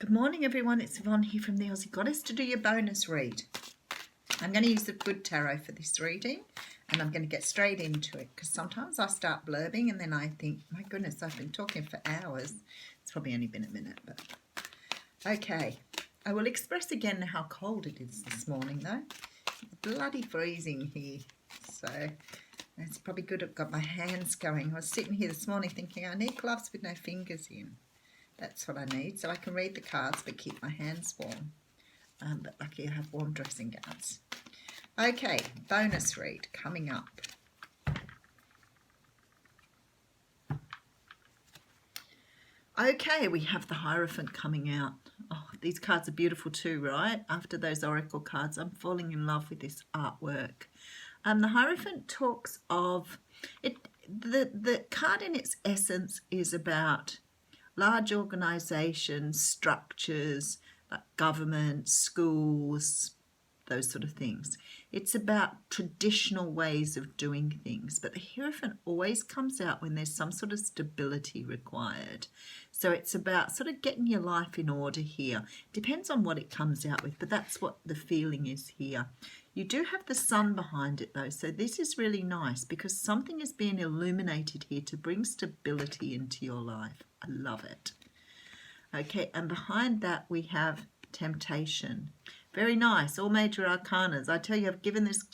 Good morning, everyone. It's Yvonne here from the Aussie Goddess to do your bonus read. I'm going to use the Good Tarot for this reading, and I'm going to get straight into it because sometimes I start blurbing and then I think, my goodness, I've been talking for hours. It's probably only been a minute, but okay. I will express again how cold it is this morning, though. It's bloody freezing here, so it's probably good I've got my hands going. I was sitting here this morning thinking I need gloves with no fingers in. That's what I need, so I can read the cards but keep my hands warm. But lucky I have warm dressing gowns. Okay, bonus read coming up. Okay, we have the Hierophant coming out. Oh, these cards are beautiful too, right? After those oracle cards, I'm falling in love with this artwork. The Hierophant talks of it. The card in its essence is about large organisations, structures, like government, schools, those sort of things. It's about traditional ways of doing things, but the Hierophant always comes out when there's some sort of stability required. So it's about sort of getting your life in order here. Depends on what it comes out with, but that's what the feeling is here. You do have the sun behind it though, so this is really nice because something is being illuminated here to bring stability into your life. I love it. Okay, and behind that we have Temptation. Very nice, all major arcanas. I tell you, I've given this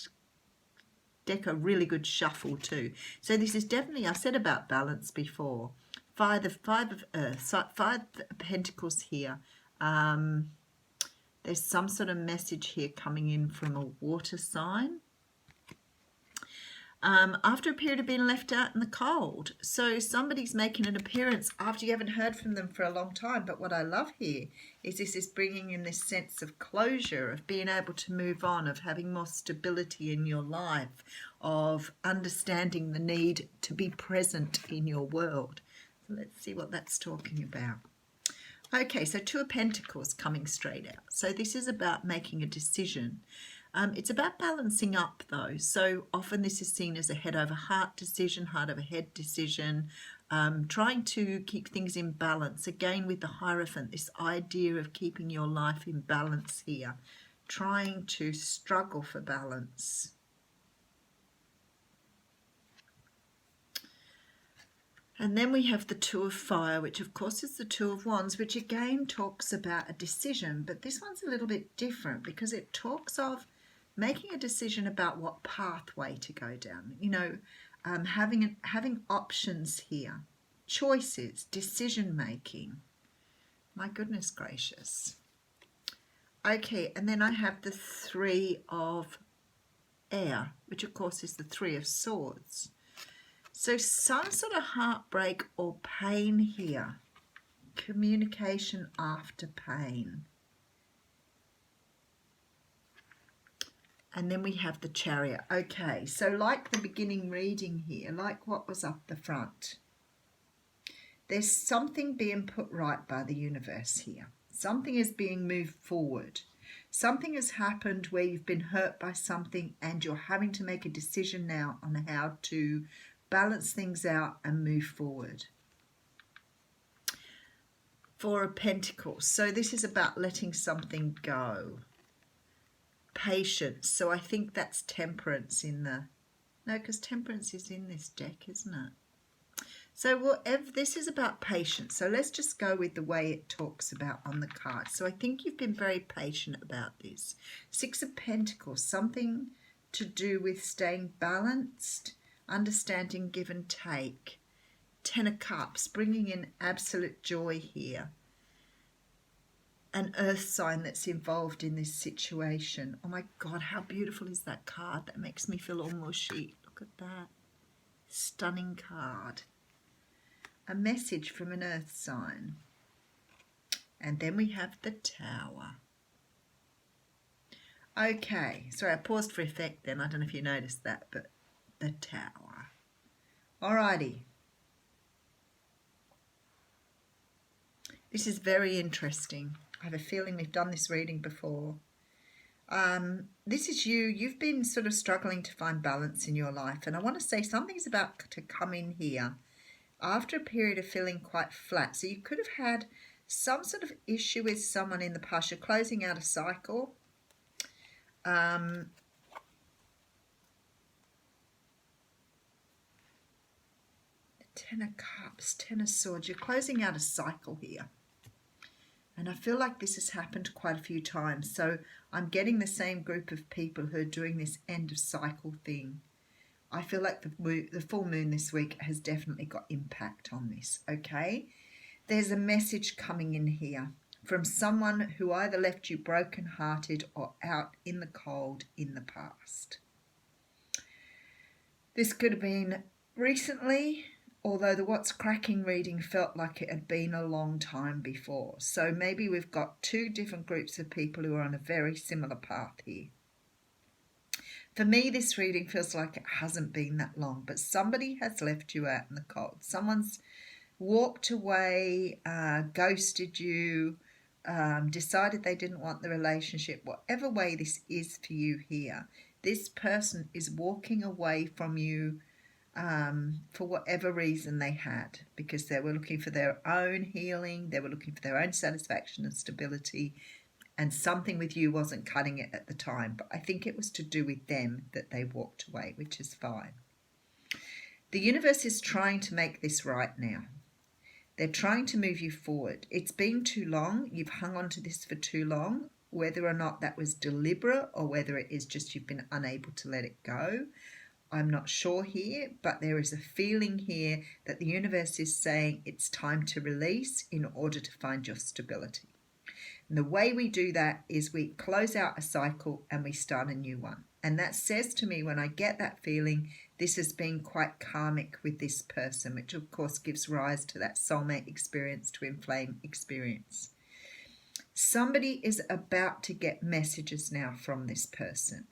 deck a really good shuffle too. So this is definitely, I said about balance before. Five of Pentacles here. There's some sort of message here coming in from a water sign. After a period of being left out in the cold. So somebody's making an appearance after you haven't heard from them for a long time. But what I love here is this is bringing in this sense of closure, of being able to move on, of having more stability in your life, of understanding the need to be present in your world. So let's see what that's talking about. Okay, so Two of Pentacles coming straight out. So this is about making a decision. It's about balancing up though. So often this is seen as a head over heart decision, heart over head decision, trying to keep things in balance. Again with the Hierophant, this idea of keeping your life in balance here, trying to struggle for balance. And then we have the Two of Fire, which of course is the Two of Wands, which again talks about a decision, but this one's a little bit different because it talks of making a decision about what pathway to go down, you know, having options here, choices, decision making. My goodness gracious. Okay, and then I have the Three of Air, which of course is the Three of Swords. So some sort of heartbreak or pain here. Communication after pain. And then we have the Chariot. Okay, so like the beginning reading here, like what was up the front, there's something being put right by the universe here. Something is being moved forward. Something has happened where you've been hurt by something and you're having to make a decision now on how to balance things out and move forward. Four of Pentacles. So this is about letting something go. Patience. So I think that's Temperance in the... No, because Temperance is in this deck, isn't it? So whatever, this is about patience. So let's just go with the way it talks about on the card. So I think you've been very patient about this. Six of Pentacles. Something to do with staying balanced, understanding give and take. Ten of Cups, bringing in absolute joy here. An earth sign that's involved in this situation. Oh my God, how beautiful is that card? That makes me feel all mushy. Look at that. Stunning card. A message from an earth sign. And then we have the Tower. Okay, sorry, I paused for effect then. I don't know if you noticed that, but the Tower. Alrighty. This is very interesting. I have a feeling we've done this reading before. This is you. You've been sort of struggling to find balance in your life. And I want to say something's about to come in here after a period of feeling quite flat. So you could have had some sort of issue with someone in the past. You're closing out a cycle. Ten of Cups, Ten of Swords. You're closing out a cycle here. And I feel like this has happened quite a few times. So I'm getting the same group of people who are doing this end of cycle thing. I feel like the full moon this week has definitely got impact on this, okay? There's a message coming in here from someone who either left you brokenhearted or out in the cold in the past. This could have been recently, although the What's Cracking reading felt like it had been a long time before. So maybe we've got two different groups of people who are on a very similar path here. For me, this reading feels like it hasn't been that long, but somebody has left you out in the cold. Someone's walked away, ghosted you, decided they didn't want the relationship. Whatever way this is for you here, this person is walking away from you for whatever reason they had, because they were looking for their own healing, they were looking for their own satisfaction and stability, and something with you wasn't cutting it at the time. But I think it was to do with them that they walked away, which is fine. The universe is trying to make this right now. They're trying to move you forward. It's been too long. You've hung on to this for too long, whether or not that was deliberate or whether it is just you've been unable to let it go. I'm not sure here, but there is a feeling here that the universe is saying it's time to release in order to find your stability. And the way we do that is we close out a cycle and we start a new one. And that says to me, when I get that feeling, this has been quite karmic with this person, which of course gives rise to that soulmate experience, twin flame experience. Somebody is about to get messages now from this person.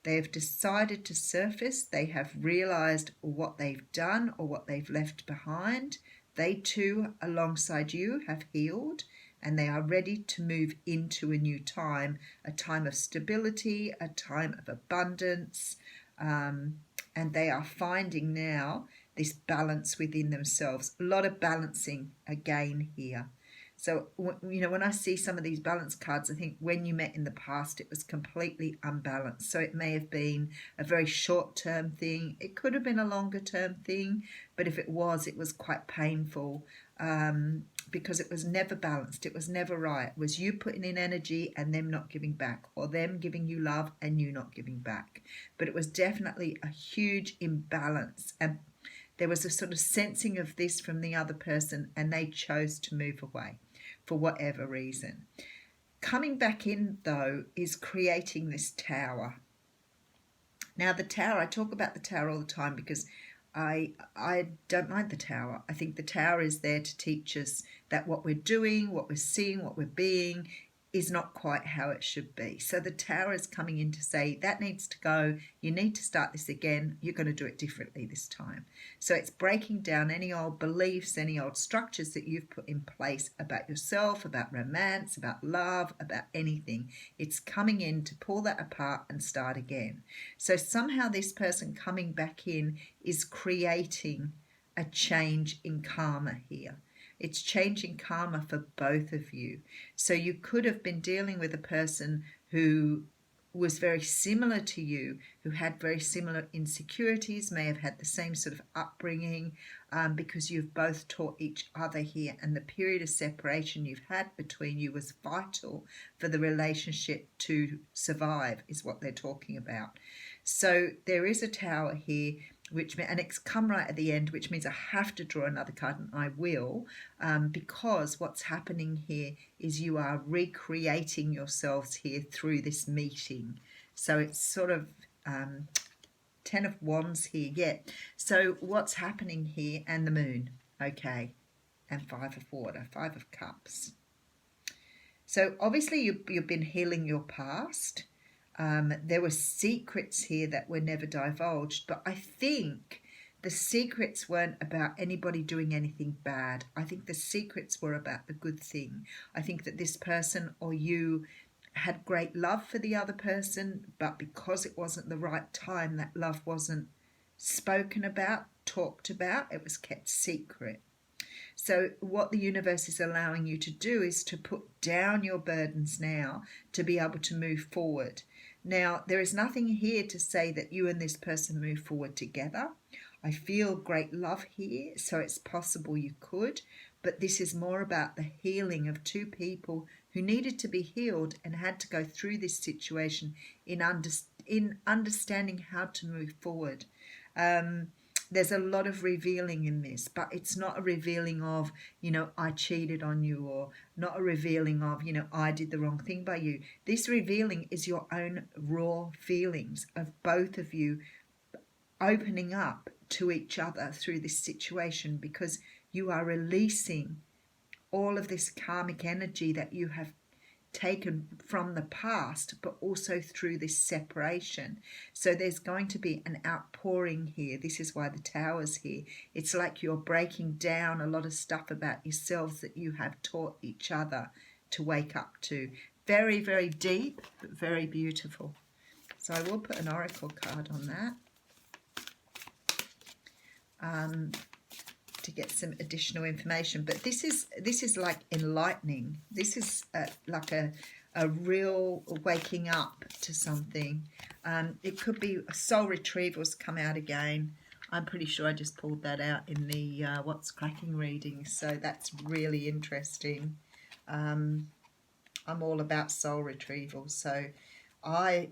They have decided to surface. They have realized what they've done or what they've left behind. They too, alongside you, have healed, and they are ready to move into a new time, a time of stability, a time of abundance, and they are finding now this balance within themselves. A lot of balancing again here. So, you know, when I see some of these balance cards, I think when you met in the past, it was completely unbalanced. So it may have been a very short-term thing. It could have been a longer-term thing, but if it was quite painful because it was never balanced. It was never right. It was you putting in energy and them not giving back, or them giving you love and you not giving back. But it was definitely a huge imbalance. And there was a sort of sensing of this from the other person, and they chose to move away for whatever reason. Coming back in, though, is creating this tower. Now, the tower, I talk about the tower all the time because I don't mind the tower. I think the tower is there to teach us that what we're doing, what we're seeing, what we're being is not quite how it should be. So the tower is coming in to say that needs to go. You need to start this again. You're going to do it differently this time. So it's breaking down any old beliefs, any old structures that you've put in place about yourself, about romance, about love, about anything. It's coming in to pull that apart and start again. So somehow this person coming back in is creating a change in karma here. It's changing karma for both of you. So you could have been dealing with a person who was very similar to you, who had very similar insecurities, may have had the same sort of upbringing, because you've both taught each other here. And the period of separation you've had between you was vital for the relationship to survive, is what they're talking about. So there is a tower here, and it's come right at the end, which means I have to draw another card, and I will, because what's happening here is you are recreating yourselves here through this meeting. So it's sort of 10 of Wands here, yeah. So what's happening here, and the moon, okay, and 5 of Water, 5 of Cups. So obviously you've been healing your past. There were secrets here that were never divulged, but I think the secrets weren't about anybody doing anything bad. I think the secrets were about the good thing. I think that this person or you had great love for the other person, but because it wasn't the right time, that love wasn't spoken about, talked about, it was kept secret. So what the universe is allowing you to do is to put down your burdens now to be able to move forward. Now, there is nothing here to say that you and this person move forward together. I feel great love here, so it's possible you could, but this is more about the healing of two people who needed to be healed and had to go through this situation in understanding how to move forward. There's a lot of revealing in this, but it's not a revealing of, I cheated on you, or not a revealing of, I did the wrong thing by you. This revealing is your own raw feelings of both of you opening up to each other through this situation, because you are releasing all of this karmic energy that you have taken from the past, but also through this separation. So there's going to be an outpouring here. This is why the Tower's here. It's like you're breaking down a lot of stuff about yourselves that you have taught each other to wake up to. Very, very deep, but very beautiful. So I will put an oracle card on that to get some additional information. But this is like enlightening. This is like a real waking up to something. It could be soul retrievals come out again. I'm pretty sure I just pulled that out in the What's Cracking reading, so that's really interesting. I'm all about soul retrieval, so I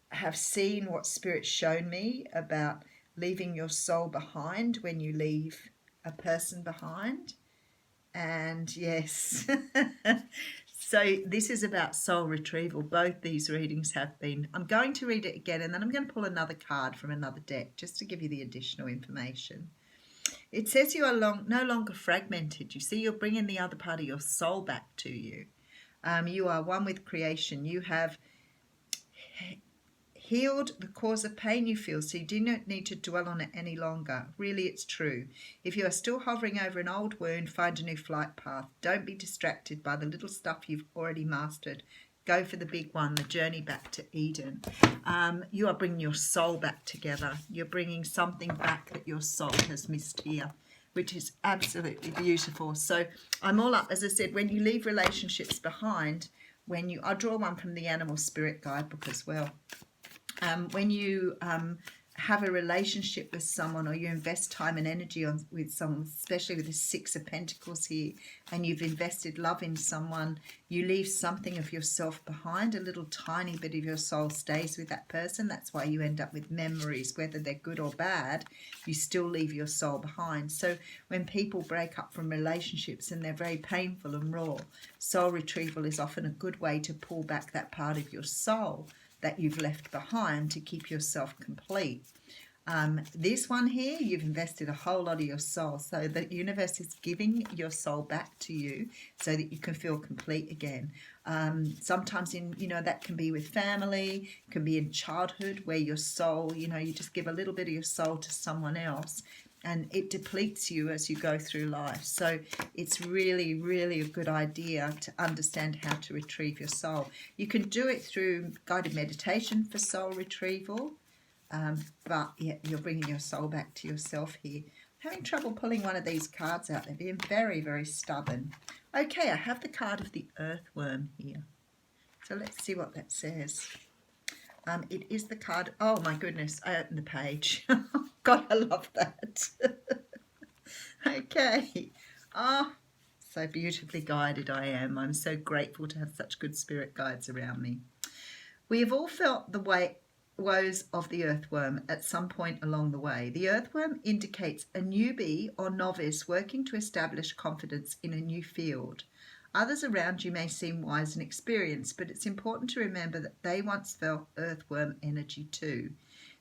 have seen what Spirit's shown me about leaving your soul behind when you leave a person behind. And yes, so this is about soul retrieval. Both these readings have been. I'm going to read it again, and then I'm going to pull another card from another deck just to give you the additional information. It says you are no longer fragmented. You see, you're bringing the other part of your soul back to you. You are one with creation. You have healed the cause of pain you feel, so you do not need to dwell on it any longer. Really, it's true. If you are still hovering over an old wound, find a new flight path. Don't be distracted by the little stuff you've already mastered. Go for the big one, the journey back to Eden. You are bringing your soul back together. You're bringing something back that your soul has missed here, which is absolutely beautiful. So I'm all up, as I said, when you leave relationships behind, I'll draw one from the Animal Spirit Guidebook as well. When you have a relationship with someone, or you invest time and energy with someone, especially with the Six of Pentacles here, and you've invested love in someone, you leave something of yourself behind. A little tiny bit of your soul stays with that person. That's why you end up with memories, whether they're good or bad, you still leave your soul behind. So when people break up from relationships and they're very painful and raw, soul retrieval is often a good way to pull back that part of your soul that you've left behind to keep yourself complete. This one here, you've invested a whole lot of your soul, so the universe is giving your soul back to you so that you can feel complete again. Sometimes that can be with family, can be in childhood, where your soul, you just give a little bit of your soul to someone else, and it depletes you as you go through life. So it's really, really a good idea to understand how to retrieve your soul. You can do it through guided meditation for soul retrieval, but yeah, you're bringing your soul back to yourself here. I'm having trouble pulling one of these cards out. They're being very, very stubborn. Okay, I have the card of the Earthworm here. So let's see what that says. It is the card. Oh my goodness, I opened the page. God, I love that. Okay. Oh, so beautifully guided I am. I'm so grateful to have such good spirit guides around me. We have all felt the woes of the earthworm at some point along the way. The earthworm indicates a newbie or novice working to establish confidence in a new field. Others around you may seem wise and experienced, but it's important to remember that they once felt earthworm energy too.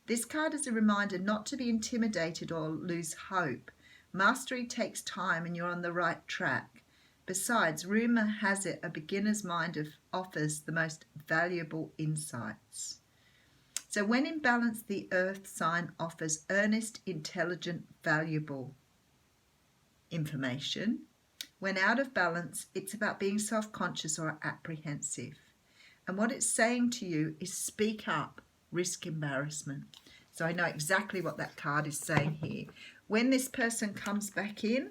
This card is a reminder not to be intimidated or lose hope. Mastery takes time and you're on the right track. Besides, rumour has it a beginner's mind offers the most valuable insights. So when in balance, the earth sign offers earnest, intelligent, valuable information. When out of balance, it's about being self-conscious or apprehensive. And what it's saying to you is speak up, risk embarrassment. So I know exactly what that card is saying here. When this person comes back in,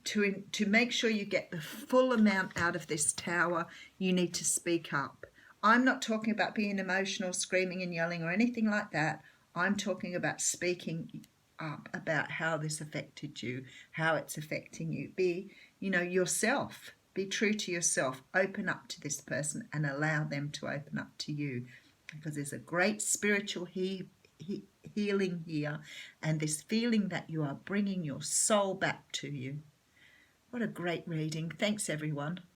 to make sure you get the full amount out of this tower, you need to speak up. I'm not talking about being emotional, screaming and yelling or anything like that. I'm talking about speaking up about how this affected you, how it's affecting you. Be, yourself. Be true to yourself. Open up to this person and allow them to open up to you, because there's a great spiritual healing here, and this feeling that you are bringing your soul back to you. What a great reading. Thanks, everyone.